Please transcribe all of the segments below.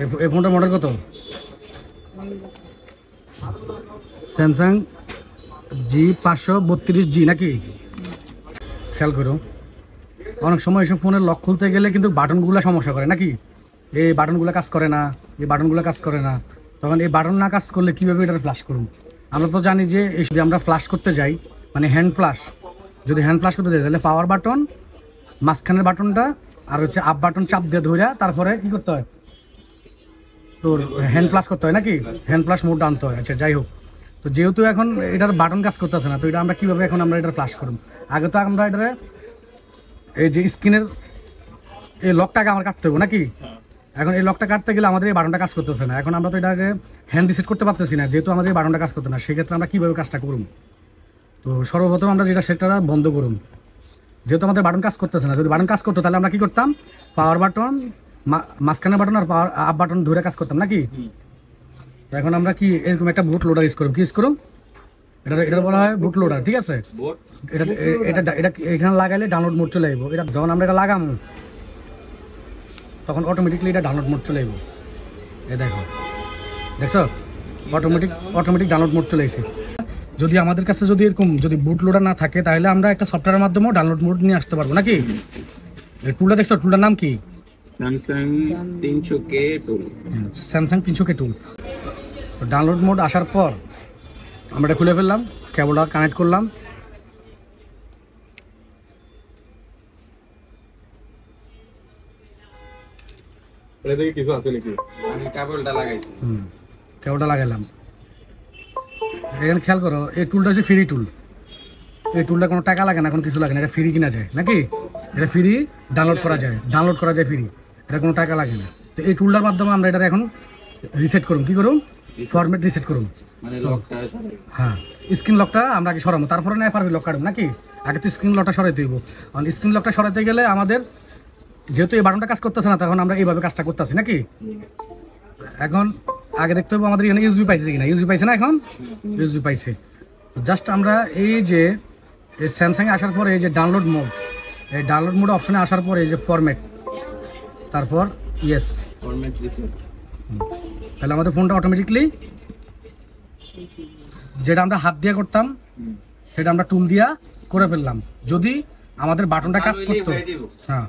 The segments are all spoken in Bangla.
এই ফোনটার মডেল কত? স্যামসাং G532G নাকি? খেয়াল করো, অনেক সময় এসব ফোনের লক খুলতে গেলে কিন্তু বাটনগুলো সমস্যা করে নাকি? এই বাটনগুলো কাজ করে না, এই বাটনগুলো কাজ করে না। তখন এই বাটন না কাজ করলে কীভাবে এটা ফ্ল্যাশ করুন? আমরা তো জানি যে যদি আমরা ফ্ল্যাশ করতে যাই, মানে হ্যান্ড ফ্ল্যাশ, যদি হ্যান্ড ফ্ল্যাশ করতে যাই তাহলে পাওয়ার বাটন, মাঝখানের বাটনটা আর হচ্ছে আপ বাটন চাপ দিয়ে ধরে তারপরে কী করতে হয়, তোর হ্যান্ড ফ্ল্যাশ করতে হয় নাকি? হ্যান্ড ফ্ল্যাশ মোডটা আনতে হয়। আচ্ছা, যাই হোক, তো যেহেতু এখন এটার বাটন কাজ করতেছে না, তো এটা আমরা কীভাবে এখন আমরা এটার ফ্ল্যাশ করুন? আগে তো আমরা এটারে এই যে স্ক্রিনের এই লকটাকে আমার কাটতে হবে নাকি? এখন এই লকটা কাটতে গেলে আমাদের এই বাটনটা কাজ করতেছে না। এখন আমরা তো এটাকে হ্যান্ড রিসেট করতে পারতেছি না, যেহেতু আমাদের এই বাটনটা কাজ করতে না। সেক্ষেত্রে আমরা কীভাবে কাজটা করুন? তো সর্বপ্রথম আমরা যেটা সেটা বন্ধ করুন। যেহেতু আমাদের বাটন কাজ করতেছে না, যদি বাটন কাজ করতো তাহলে আমরা কী করতাম? পাওয়ার বাটন, মাঝখানের বাটন আর পাওয়ার আপ বাটন ধরে কাজ করতাম নাকি? এখন আমরা কি এরকম একটা বুট লোডার ইউজ করুন। কি ইউজ করুন? এটা বলা হয় বুট লোডার, ঠিক আছে? এটা এটা এটা এখানে লাগাইলে ডাউনলোড মোড চলে আসবো। এটা যখন আমরা এটা লাগাম তখন অটোমেটিকলি এটা ডাউনলোড মোড চলে আসবো। এ দেখছো, অটোমেটিক ডাউনলোড মোড চলে এসেছে। যদি আমাদের কাছে যদি এরকম যদি বুট লোডার না থাকে তাহলে আমরা একটা সফটওয়্যারের মাধ্যমেও ডাউনলোড মোড নিয়ে আসতে পারবো নাকি? এই টুলটা দেখছো, টুলটার নাম কি? স্যামসাং 300K টুল। ডাউনলোড মোড আসার পর আমরা এটা খুলে ফেললাম, কেবলটা কানেক্ট করলাম। কিছু আছে নাকি? আমি কেবলটা লাগাইছি। কেবলটা লাগাইলাম। এখানে খেয়াল করো, এই টুলটা হচ্ছে ফ্রি টুল। এই টুলটা কোনো টাকা লাগে না, কোনো কিছু লাগে না, এটা ফ্রি কিনা যায় নাকি? এটা ফ্রি ডাউনলোড করা যায় ফ্রি, এটা কোনো টাকা লাগে না। তো এই টুলটার মাধ্যমে আমরা এটা এখন রিসেট করুন। কি করুন? ফরম্যাট রিসেট করুন। হ্যাঁ, স্ক্রিন লকটা আমরা আগে সরাবো, তারপরে না পারবি লক কাটবো নাকি? আগে তো স্ক্রিন লকটা সরাইতে হইব। কারণ স্ক্রিন লকটা সরাইতে গেলে আমাদের যেহেতু এই বাটনটা কাজ করতেছে না, তখন আমরা এইভাবে কাজটা করতেছি নাকি? এখন আগে দেখতে হবে আমাদের এখানে ইউএসবি পাইছে কিনা। ইউএসবি পাইছে না? এখন ইউএসবি পাইছে। জাস্ট আমরা এই যে স্যামসাংয়ে আসার পরে এই যে ডাউনলোড মোড, এই ডাউনলোড মোড অপশনে আসার পরে এই যে ফরম্যাট, তারপর ইয়েস ফরম্যাট রিসেট, তাহলে আমাদের ফোনটা অটোমেটিকলি যেটা আমরা হাত দিয়ে করতাম সেটা আমরা টুল দিয়া করে ফেললাম। যদি আমাদের বাটনটা কাজ করতো, হ্যাঁ,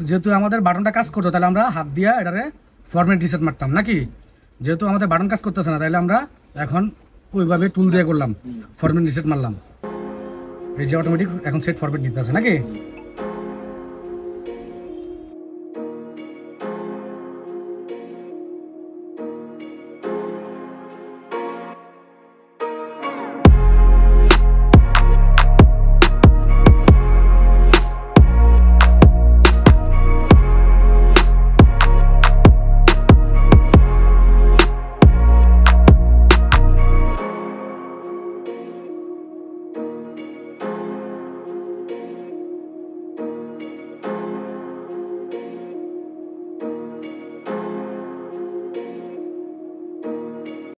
যেহেতু আমাদের বাটনটা কাজ করতো তাহলে আমরা হাত দিয়া এটারে ফরম্যাট রিসেট মারতাম নাকি? যেহেতু আমাদের বাটন কাজ করতেছে না, তাহলে আমরা এখন ওইভাবে টুল দিয়ে করলাম, ফরম্যাট রিসেট মারলাম। এই যে অটোমেটিক এখন সেট ফরম্যাট নিতে আছে নাকি?